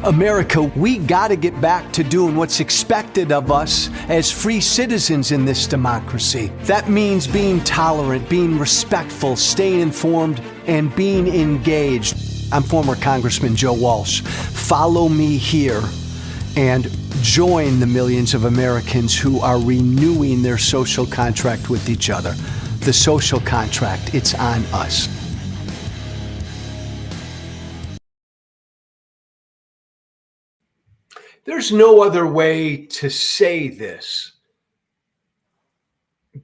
America, we got to get back to doing what's expected of us as free citizens in this democracy. That means being tolerant, being respectful, staying informed, and being engaged. I'm former Congressman Joe Walsh. Follow me here and join the millions of Americans who are renewing their social contract with each other. The social contract, it's on us. There's no other way to say this.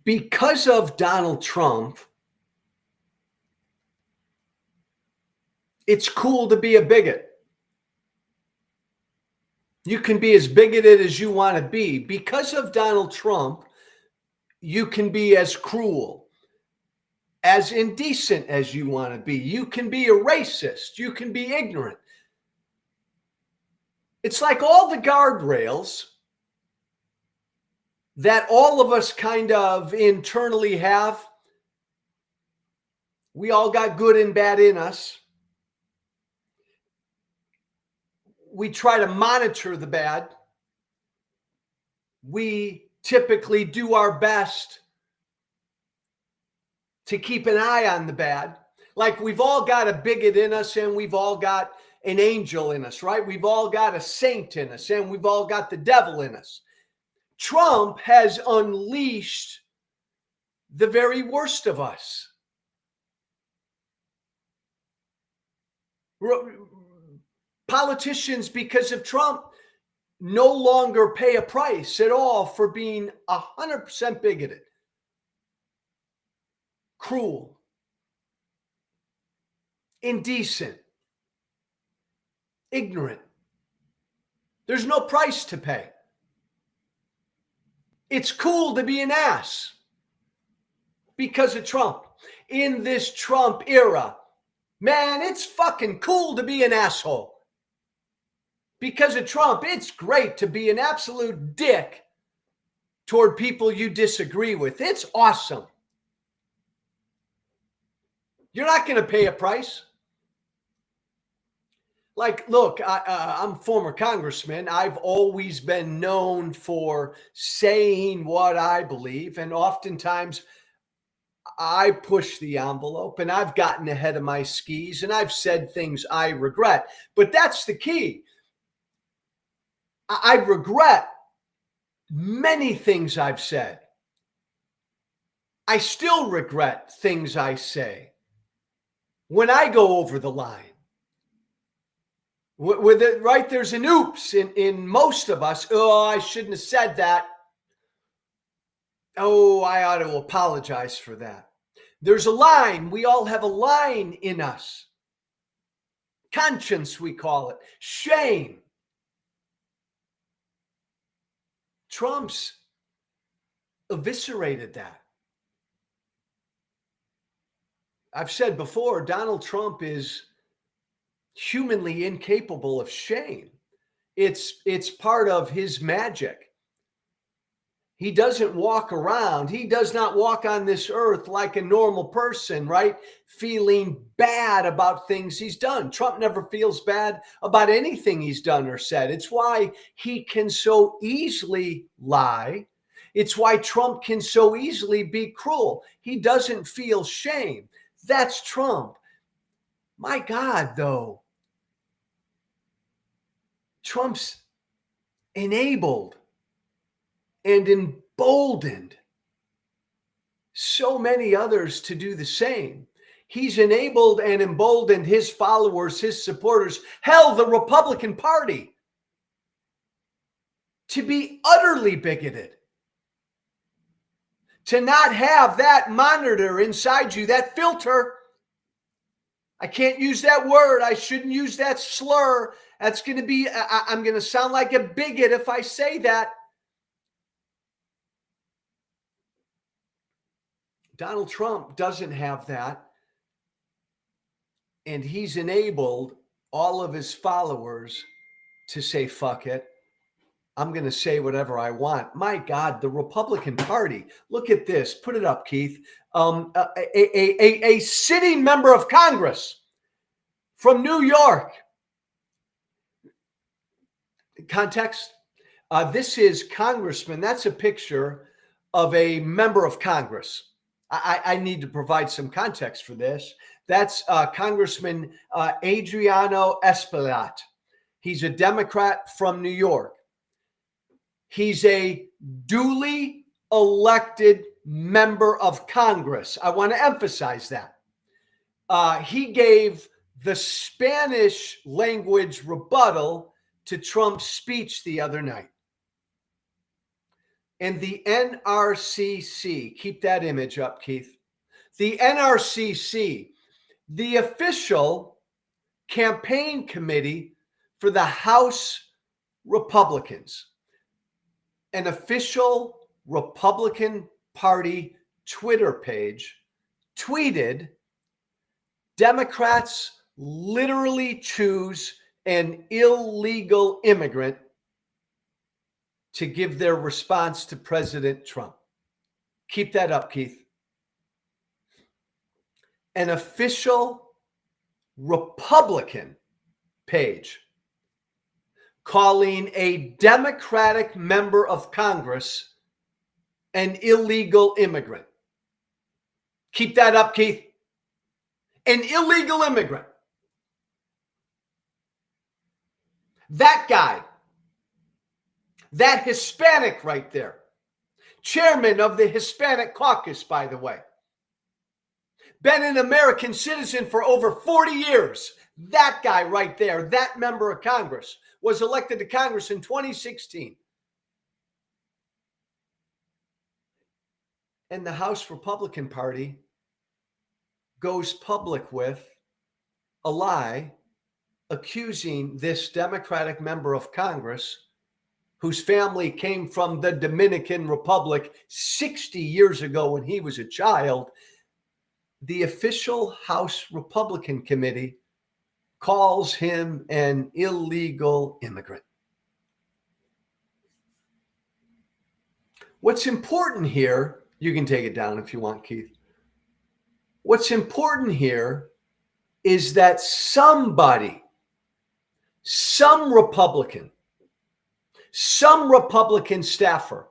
Because of Donald Trump, it's cool to be a bigot. You can be as bigoted as you want to be. Because of Donald Trump, you can be as cruel, as indecent as you want to be. You can be a racist. You can be ignorant. It's like all the guardrails that all of us kind of internally have. We all got good and bad in us. We try to monitor the bad. We typically do our best to keep an eye on the bad. Like we've all got a bigot in us and we've all got an angel in us, right? We've all got a saint in us and we've all got the devil in us. Trump has unleashed the very worst of us. Politicians, because of Trump, no longer pay a price at all for being 100% bigoted, cruel, indecent, ignorant. There's no price to pay. It's cool to be an ass because of Trump. In this Trump era, man, it's fucking cool to be an asshole. Because of Trump, it's great to be an absolute dick toward people you disagree with. It's awesome. You're not going to pay a price. Like, look, I'm a former congressman. I've always been known for saying what I believe. And oftentimes I push the envelope and I've gotten ahead of my skis and I've said things I regret. But that's the key. I regret many things I've said. I still regret things I say when I go over the line. With it, right, there's an oops in most of us. Oh, I shouldn't have said that. Oh, I ought to apologize for that. There's a line. We all have a line in us. Conscience, we call it. Shame. Trump's eviscerated that. I've said before, Donald Trump is humanly incapable of shame. It's part of his magic. He doesn't walk around. He does not walk on this earth like a normal person, right? Feeling bad about things he's done. Trump never feels bad about anything he's done or said. It's why he can so easily lie. It's why Trump can so easily be cruel. He doesn't feel shame. That's Trump. My God, though, Trump's enabled and emboldened so many others to do the same. He's enabled and emboldened his followers, his supporters, hell, the Republican Party, to be utterly bigoted, to not have that monitor inside you, that filter. I can't use that word. I shouldn't use that slur. That's going to be, I'm going to sound like a bigot if I say that. Donald Trump doesn't have that. And he's enabled all of his followers to say, fuck it. I'm going to say whatever I want. My God, the Republican Party. Look at this. Put it up, Keith. A sitting member of Congress from New York Context. This is Congressman. That's a picture of a member of Congress. I need to provide some context for this. That's Congressman Adriano Espaillat. He's a Democrat from New York. He's a duly elected member of Congress. I want to emphasize that. He gave the Spanish language rebuttal to Trump's speech the other night. And the NRCC, keep that image up, Keith. The NRCC, the official campaign committee for the House Republicans, an official Republican Party Twitter page, tweeted, Democrats literally choose an illegal immigrant to give their response to President Trump. Keep that up, Keith. An official Republican page calling a Democratic member of Congress an illegal immigrant. Keep that up, Keith. An illegal immigrant. That guy, that Hispanic right there, chairman of the Hispanic caucus, by the way, been an American citizen for over 40 years. That guy right there, that member of Congress, was elected to Congress in 2016. And the House Republican Party goes public with a lie accusing this Democratic member of Congress, whose family came from the Dominican Republic 60 years ago when he was a child. The official House Republican Committee calls him an illegal immigrant. What's important here, you can take it down if you want, Keith. What's important here is that somebody, some Republican staffer,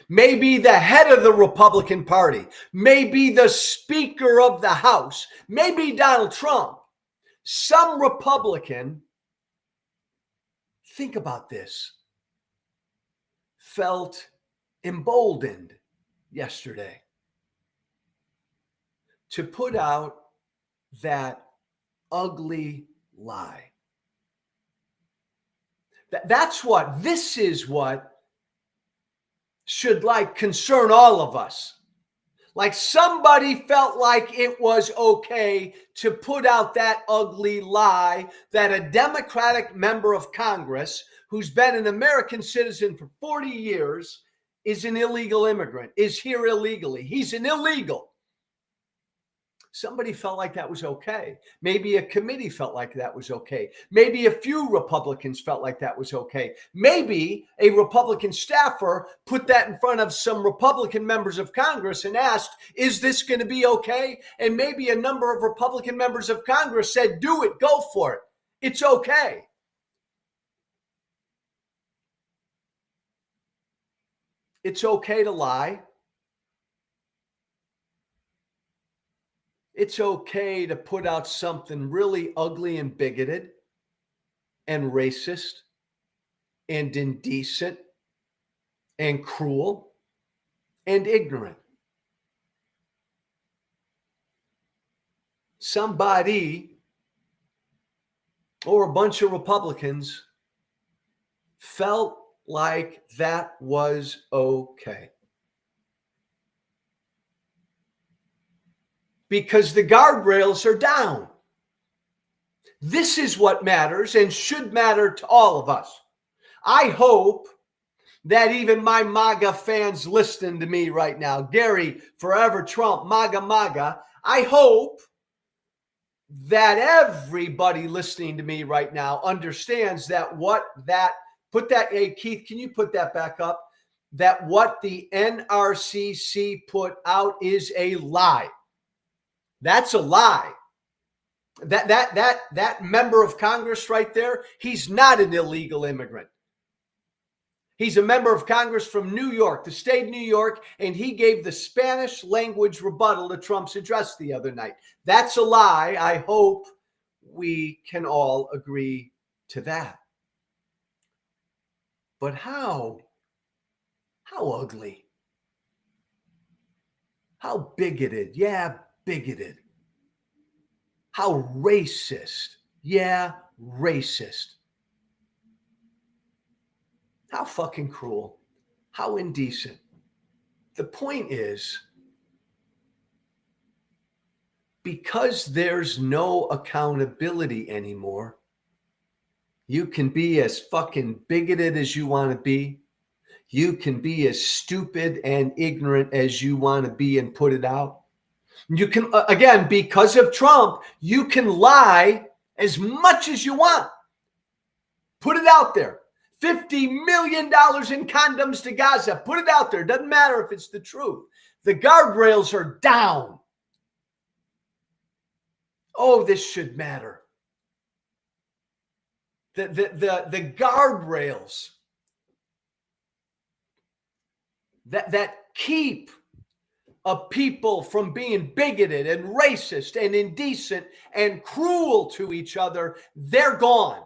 maybe the head of the Republican Party, maybe the Speaker of the House, maybe Donald Trump, some Republican, think about this, felt emboldened yesterday to put out that ugly lie. This is what should concern all of us. Like somebody felt like it was okay to put out that ugly lie that a Democratic member of Congress who's been an American citizen for 40 years is an illegal immigrant, is here illegally. He's an illegal. Somebody felt like that was okay. Maybe a committee felt like that was okay. Maybe a few Republicans felt like that was okay. Maybe a Republican staffer put that in front of some Republican members of Congress and asked, is this going to be okay? And maybe a number of Republican members of Congress said, do it, go for it. It's okay. It's okay to lie. It's okay to put out something really ugly and bigoted and racist and indecent and cruel and ignorant. Somebody or a bunch of Republicans felt like that was okay. Because the guardrails are down. This is what matters and should matter to all of us. I hope that even my MAGA fans listening to me right now, Gary, Forever Trump, MAGA, MAGA, I hope that everybody listening to me right now understands that hey, Keith, can you put that back up? That what the NRCC put out is a lie. That's a lie. That member of Congress right there, he's not an illegal immigrant. He's a member of Congress from New York, the state of New York, and he gave the Spanish language rebuttal to Trump's address the other night. That's a lie. I hope we can all agree to that. But how ugly? How bigoted? Yeah, bigoted. How racist? Yeah, racist. How fucking cruel. How indecent. The point is, because there's no accountability anymore, you can be as fucking bigoted as you want to be. You can be as stupid and ignorant as you want to be and put it out. You can, again, because of Trump, you can lie as much as you want. Put it out there. $50 million in condoms to Gaza. Put it out there. Doesn't matter if it's the truth. The guardrails are down. Oh, this should matter. The guardrails that keep a people from being bigoted and racist and indecent and cruel to each other, they're gone.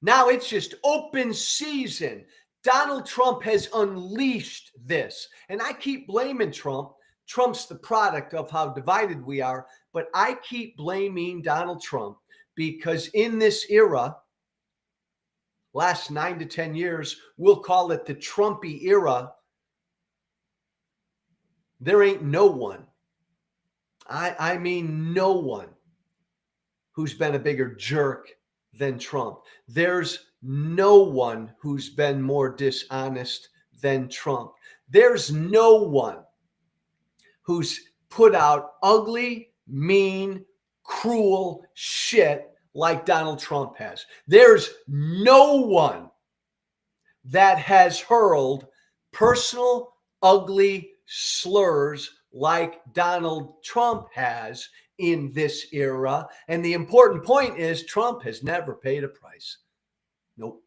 Now it's just open season. Donald Trump has unleashed this. And I keep blaming Trump. Trump's the product of how divided we are. But I keep blaming Donald Trump because in this era, last 9 to 10 years, we'll call it the Trumpy era, there ain't no one, I mean no one, who's been a bigger jerk than Trump. There's no one who's been more dishonest than Trump. There's no one who's put out ugly, mean, cruel shit like Donald Trump has. There's no one that has hurled personal, ugly slurs like Donald Trump has in this era. And the important point is Trump has never paid a price. Nope.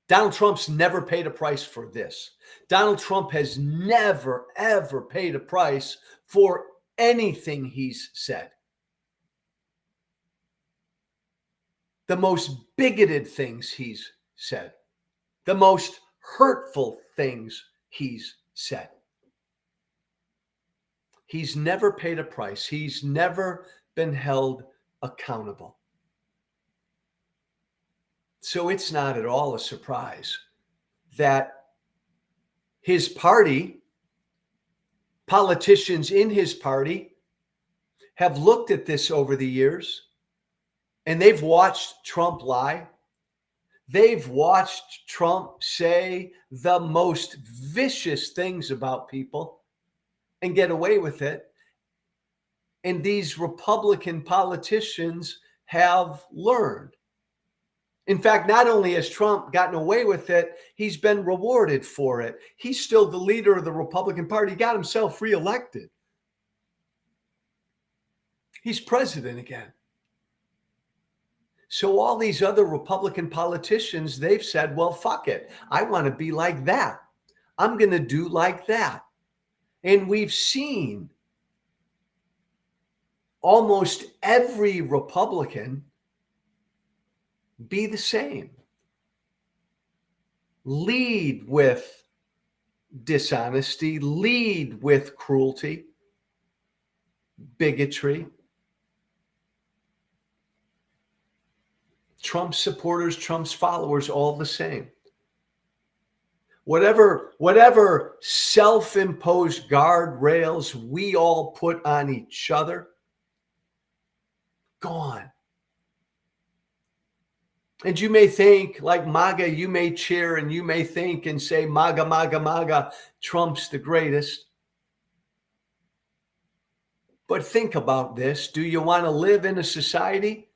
Donald Trump's never paid a price for this. Donald Trump has never, ever paid a price for anything he's said. The most bigoted things he's said. The most hurtful things he's said. He's never paid a price. He's never been held accountable. So it's not at all a surprise that his party, politicians in his party, have looked at this over the years and they've watched Trump lie. They've watched Trump say the most vicious things about people and get away with it. And these Republican politicians have learned. In fact, not only has Trump gotten away with it, he's been rewarded for it. He's still the leader of the Republican Party. He got himself reelected. He's president again. So all these other Republican politicians, they've said, well, fuck it. I want to be like that. I'm going to do like that. And we've seen almost every Republican be the same. Lead with dishonesty, lead with cruelty, bigotry. Trump's supporters, Trump's followers, all the same. Whatever self-imposed guardrails we all put on each other, gone. And you may think, like MAGA, you may cheer and you may think and say, MAGA, MAGA, MAGA, Trump's the greatest. But think about this. Do you want to live in a society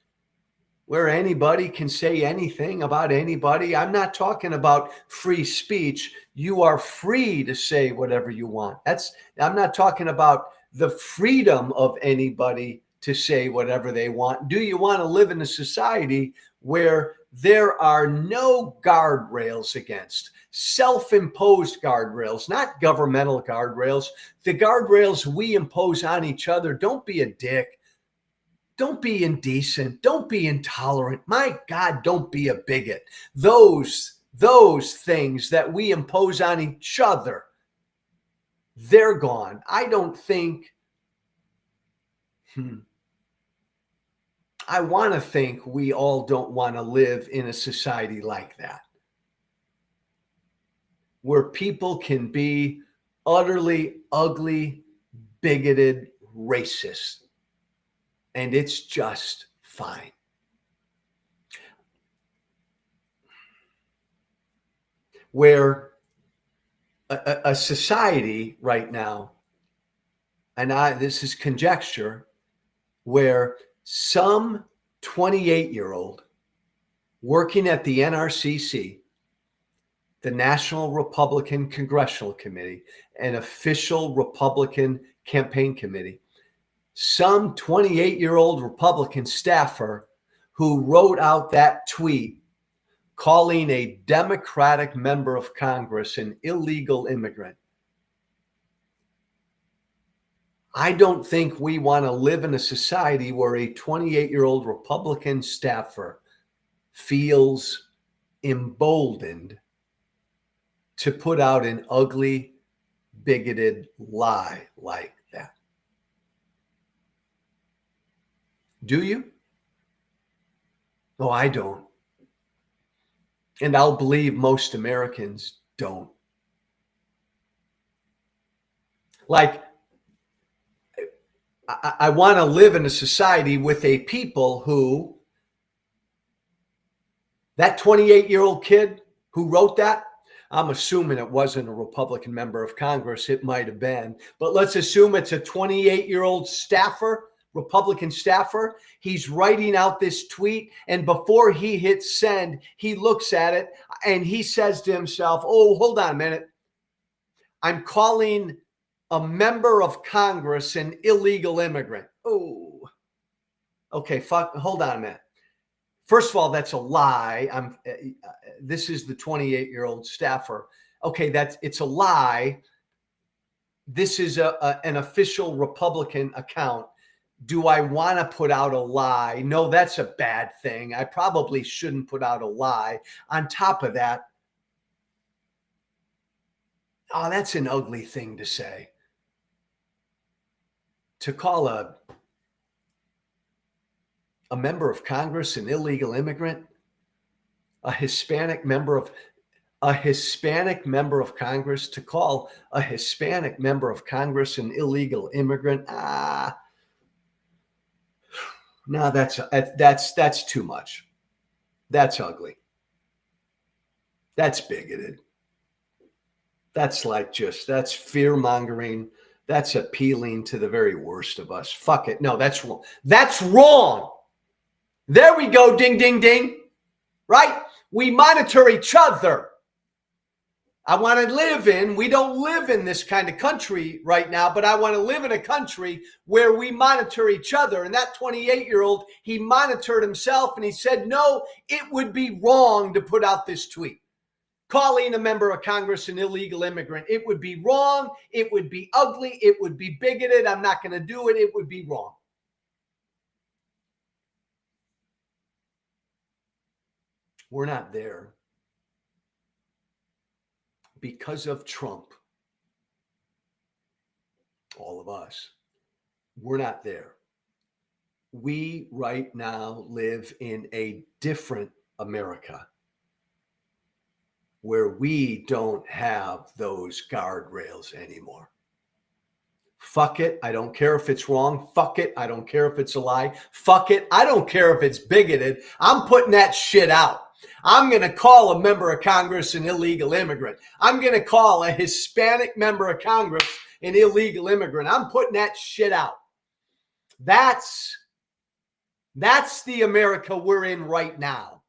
where anybody can say anything about anybody? I'm not talking about free speech. You are free to say whatever you want. I'm not talking about the freedom of anybody to say whatever they want. Do you want to live in a society where there are no guardrails against, self-imposed guardrails, not governmental guardrails, the guardrails we impose on each other. Don't be a dick. Don't be indecent. Don't be intolerant. My God, don't be a bigot. Those things that we impose on each other, they're gone. I don't think, I want to think we all don't want to live in a society like that, where people can be utterly ugly, bigoted, racist, and it's just fine. Where a society right now, and this is conjecture, where some 28-year-old working at the NRCC, the National Republican Congressional Committee, an official Republican campaign committee, some 28-year-old Republican staffer who wrote out that tweet calling a Democratic member of Congress an illegal immigrant. I don't think we want to live in a society where a 28-year-old Republican staffer feels emboldened to put out an ugly, bigoted lie like that. Do you? No, I don't. And I'll believe most Americans don't. Like, I want to live in a society with a people who, that 28-year-old kid who wrote that, I'm assuming it wasn't a Republican member of Congress. It might have been, but let's assume it's a 28-year-old staffer, Republican staffer. He's writing out this tweet, and before he hits send, he looks at it and he says to himself, oh, hold on a minute. I'm calling a member of Congress an illegal immigrant. Oh, okay. Hold on a minute. First of all, that's a lie. This is the 28-year-old staffer. Okay, it's a lie. This is an official Republican account. Do I want to put out a lie? No, that's a bad thing. I probably shouldn't put out a lie. On top of that, oh, that's an ugly thing to say. To call a member of Congress an illegal immigrant, a Hispanic member of Congress, to call a Hispanic member of Congress an illegal immigrant. No, that's too much. That's ugly. That's bigoted. That's that's fear mongering. That's appealing to the very worst of us. Fuck it. No, that's wrong. That's wrong. There we go. Ding, ding, ding. Right? We monitor each other. I want to we don't live in this kind of country right now, but I want to live in a country where we monitor each other. And that 28-year-old, he monitored himself and he said, no, it would be wrong to put out this tweet calling a member of Congress an illegal immigrant. It would be wrong. It would be ugly. It would be bigoted. I'm not going to do it. It would be wrong. We're not there because of Trump. All of us. We're not there. We right now live in a different America where we don't have those guardrails anymore. Fuck it. I don't care if it's wrong. Fuck it. I don't care if it's a lie. Fuck it. I don't care if it's bigoted. I'm putting that shit out. I'm going to call a member of Congress an illegal immigrant. I'm going to call a Hispanic member of Congress an illegal immigrant. I'm putting that shit out. That's the America we're in right now.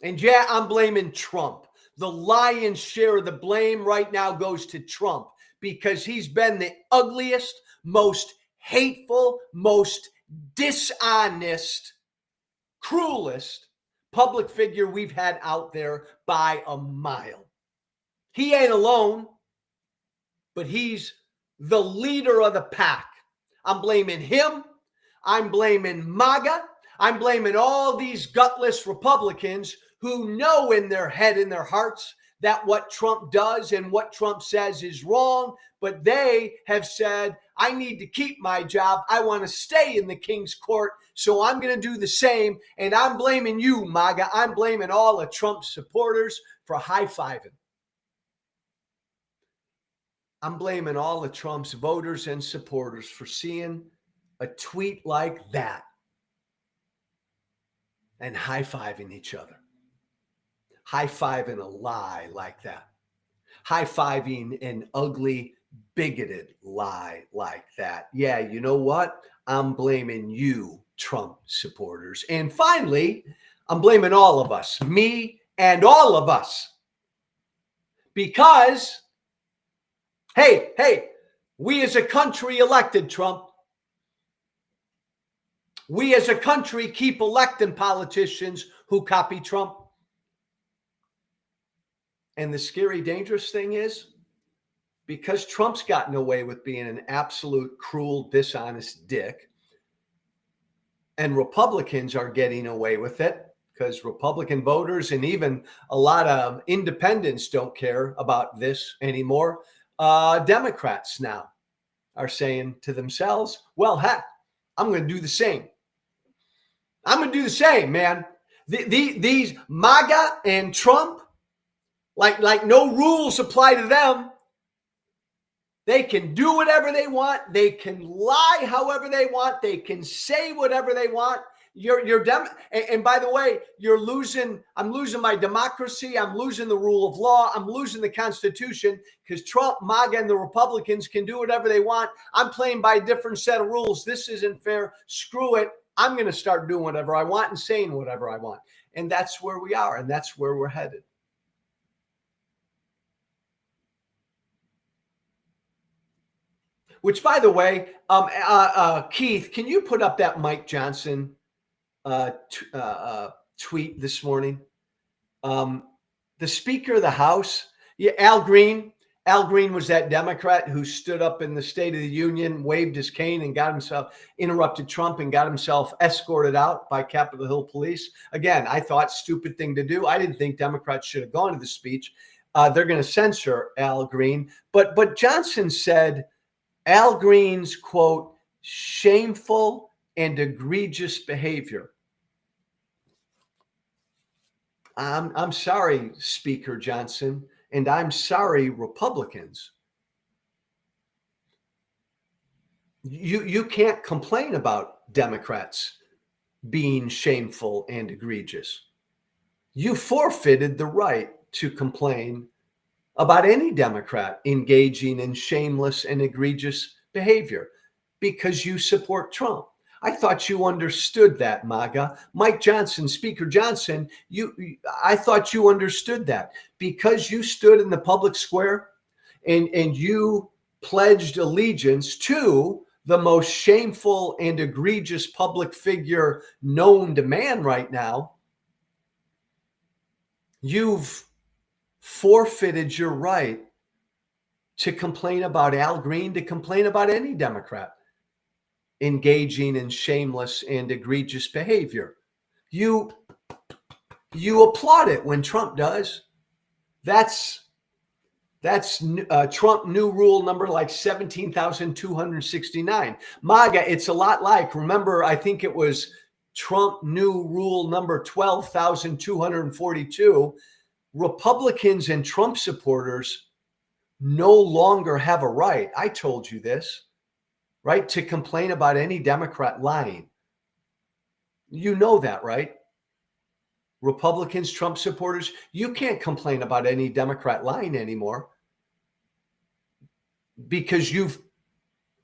And yeah, I'm blaming Trump. The lion's share of the blame right now goes to Trump because he's been the ugliest, most hateful, most dishonest, cruelest public figure we've had out there by a mile. He ain't alone, but he's the leader of the pack. I'm blaming him. I'm blaming MAGA. I'm blaming all these gutless Republicans who know in their head, in their hearts, that what Trump does and what Trump says is wrong, but they have said, I need to keep my job. I want to stay in the king's court, so I'm going to do the same. And I'm blaming you, MAGA. I'm blaming all the Trump supporters for high-fiving. I'm blaming all of Trump's voters and supporters for seeing a tweet like that and high-fiving each other. High-fiving a lie like that. High-fiving an ugly, bigoted lie like that. Yeah, you know what? I'm blaming you, Trump supporters. And finally, I'm blaming all of us, me and all of us. Because, hey, we as a country elected Trump. We as a country keep electing politicians who copy Trump. And the scary, dangerous thing is, because Trump's gotten away with being an absolute cruel, dishonest dick, and Republicans are getting away with it because Republican voters and even a lot of independents don't care about this anymore. Democrats now are saying to themselves, well, heck, I'm going to do the same. I'm going to do the same, man. These MAGA and Trump, like no rules apply to them. They can do whatever they want. They can lie however they want. They can say whatever they want. And by the way, I'm losing my democracy. I'm losing the rule of law. I'm losing the Constitution because Trump, MAGA, and the Republicans can do whatever they want. I'm playing by a different set of rules. This isn't fair. Screw it. I'm going to start doing whatever I want and saying whatever I want. And that's where we are, and that's where we're headed. Which, by the way, Keith, can you put up that Mike Johnson tweet this morning? The Speaker of the House, Al Green was that Democrat who stood up in the State of the Union, waved his cane and interrupted Trump and got himself escorted out by Capitol Hill police. Again, I thought stupid thing to do. I didn't think Democrats should have gone to the speech. They're going to censor Al Green. But Johnson said, Al Green's, quote, shameful and egregious behavior. I'm sorry, Speaker Johnson, and I'm sorry, Republicans. You can't complain about Democrats being shameful and egregious. You forfeited the right to complain about any Democrat engaging in shameless and egregious behavior because you support Trump. I thought you understood that, MAGA. Mike Johnson, Speaker Johnson, I thought you understood that because you stood in the public square and you pledged allegiance to the most shameful and egregious public figure known to man right now. You've forfeited your right to complain about Al Green, to complain about any Democrat engaging in shameless and egregious behavior. You applaud it when Trump does. That's Trump new rule number like 17,269. MAGA, it's a lot like, remember, I think it was Trump new rule number 12,242. Republicans and Trump supporters no longer have a right, I told you this, right, to complain about any Democrat lying. You know that, right? Republicans, Trump supporters, you can't complain about any Democrat lying anymore because you've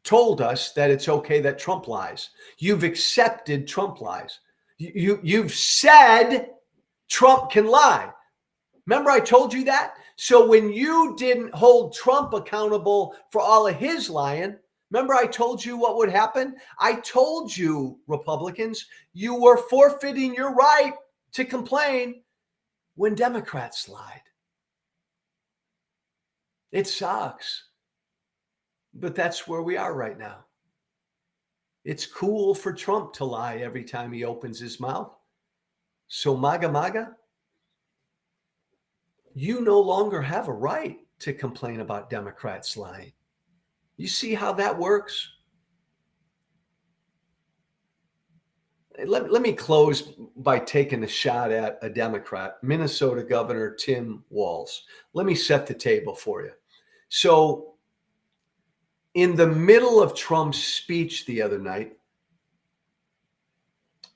told us that it's okay that Trump lies. You've accepted Trump lies. You've said Trump can lie. Remember I told you that? So when you didn't hold Trump accountable for all of his lying, remember I told you what would happen? I told you, Republicans, you were forfeiting your right to complain when Democrats lied. It sucks. But that's where we are right now. It's cool for Trump to lie every time he opens his mouth. So MAGA, you no longer have a right to complain about Democrats lying. You see how that works? Let me close by taking a shot at a Democrat, Minnesota Governor Tim Walz. Let me set the table for you. So in the middle of Trump's speech the other night,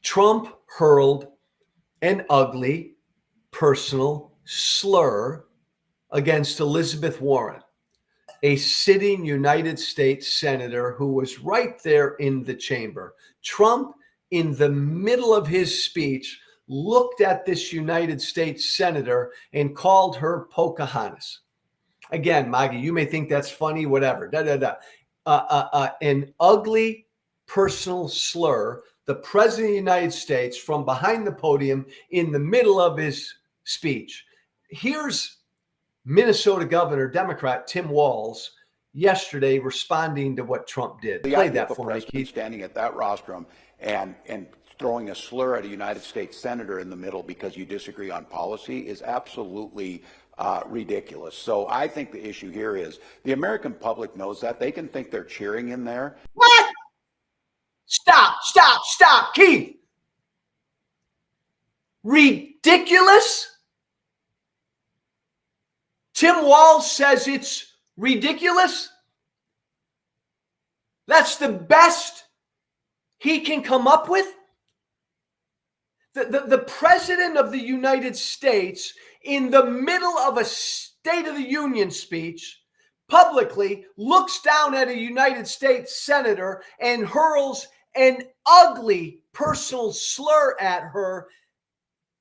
Trump hurled an ugly personal slur against Elizabeth Warren, a sitting United States senator who was right there in the chamber. Trump, in the middle of his speech, looked at this United States senator and called her Pocahontas. Again, Maggie, you may think that's funny, whatever. An ugly personal slur. The president of the United States from behind the podium in the middle of his speech. Here's Minnesota Governor, Democrat Tim Walz, yesterday responding to what Trump did. Play that for me, Keith. Standing at that rostrum and throwing a slur at a United States senator in the middle because you disagree on policy is absolutely ridiculous. So I think the issue here is the American public knows that. They can think they're cheering in there. What? Stop, Keith. Ridiculous? Tim Walz says it's ridiculous? That's the best he can come up with? The president of the United States, in the middle of a State of the Union speech, publicly looks down at a United States senator and hurls an ugly personal slur at her.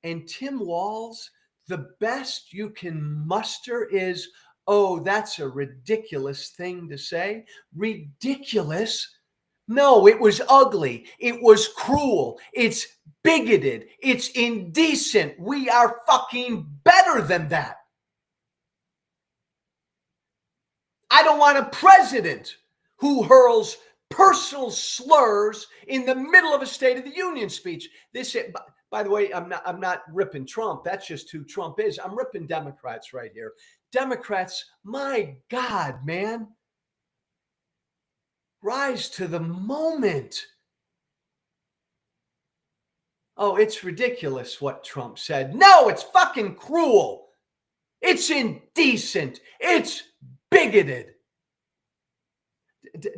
And Tim Walz, the best you can muster is, oh, that's a ridiculous thing to say. Ridiculous? No, it was ugly. It was cruel. It's bigoted. It's indecent. We are fucking better than that. I don't want a president who hurls personal slurs in the middle of a State of the Union speech. This, by the way, I'm not ripping Trump. That's just who Trump is. I'm ripping Democrats right here. Democrats, my God, man. Rise to the moment. Oh, it's ridiculous what Trump said. No, it's fucking cruel. It's indecent. It's bigoted.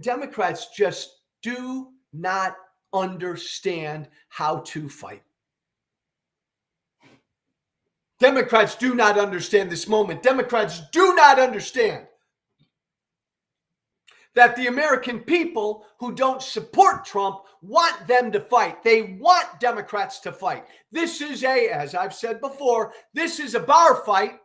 Democrats just do not understand how to fight. Democrats do not understand this moment. Democrats do not understand that the American people who don't support Trump want them to fight. They want Democrats to fight. This is as I've said before, this is a bar fight.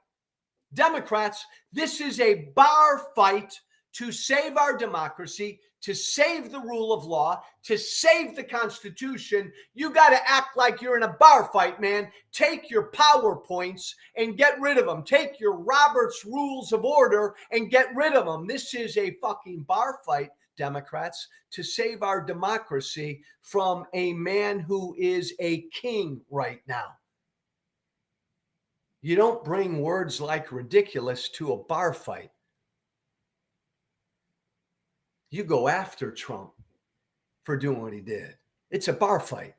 Democrats, this is a bar fight to save our democracy, to save the rule of law, to save the Constitution. You got to act like you're in a bar fight, man. Take your PowerPoints and get rid of them. Take your Robert's Rules of Order and get rid of them. This is a fucking bar fight, Democrats, to save our democracy from a man who is a king right now. You don't bring words like ridiculous to a bar fight. You go after Trump for doing what he did. It's a bar fight.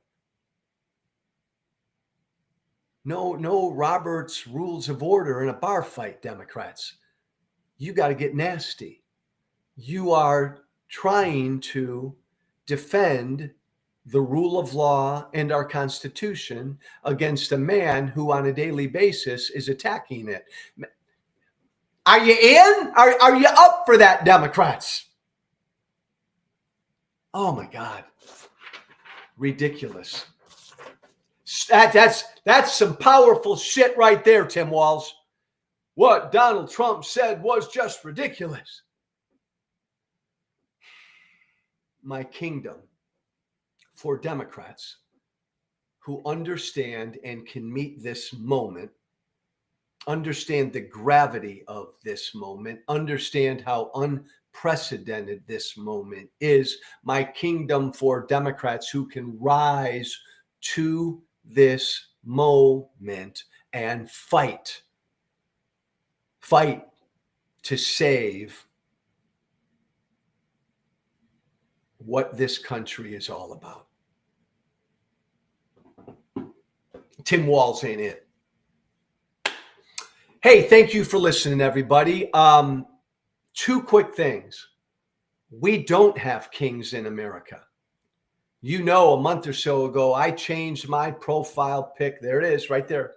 No Robert's Rules of Order in a bar fight, Democrats. You got to get nasty. You are trying to defend the rule of law and our Constitution against a man who on a daily basis is attacking it. Are you in? Are you up for that, Democrats? Oh my God. Ridiculous. That's some powerful shit right there, Tim Walz. What Donald Trump said was just ridiculous. My kingdom for Democrats who understand and can meet this moment, understand the gravity of this moment, understand how unprecedented this moment is. My kingdom for Democrats who can rise to this moment and fight to save what this country is all about. Tim Walz ain't it. Hey, thank you for listening, everybody. Two quick things. We don't have kings in America. You know, a month or so ago, I changed my profile pic. There it is, right there.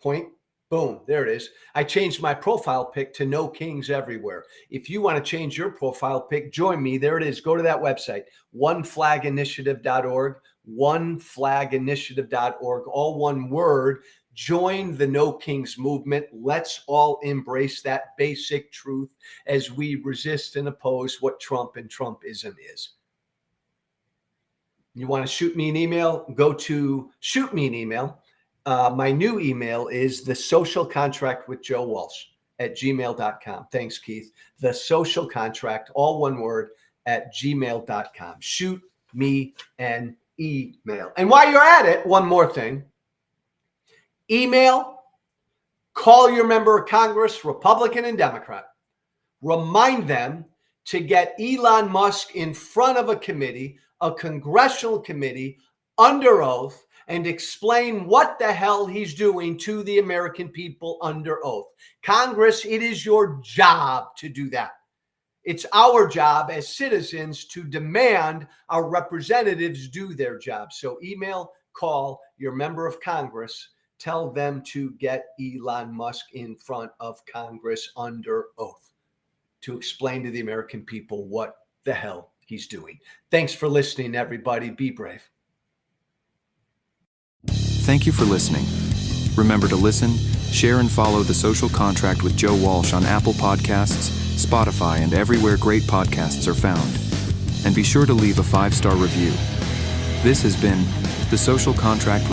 Point. Boom. There it is. I changed my profile pic to no kings everywhere. If you want to change your profile pic, join me. There it is. Go to that website, oneflaginitiative.org, oneflaginitiative.org, all one word. Join the No Kings movement. Let's all embrace that basic truth as we resist and oppose what Trump and Trumpism is. You want to shoot me an email? Go to shoot me an email. My new email is thesocialcontractwithjoewalsh@gmail.com. Thanks, Keith. The social contract, all one word, @gmail.com. Shoot me an email. And while you're at it, one more thing. Email, call your member of Congress, Republican and Democrat. Remind them to get Elon Musk in front of a committee, a congressional committee, under oath, and explain what the hell he's doing to the American people under oath. Congress, it is your job to do that. It's our job as citizens to demand our representatives do their job. So email, call your member of Congress, tell them to get Elon Musk in front of Congress under oath to explain to the American people what the hell he's doing. Thanks for listening, everybody. Be brave. Thank you for listening. Remember to listen, share, and follow The Social Contract with Joe Walsh on Apple Podcasts, Spotify, and everywhere great podcasts are found. And be sure to leave a 5-star review. This has been The Social Contract.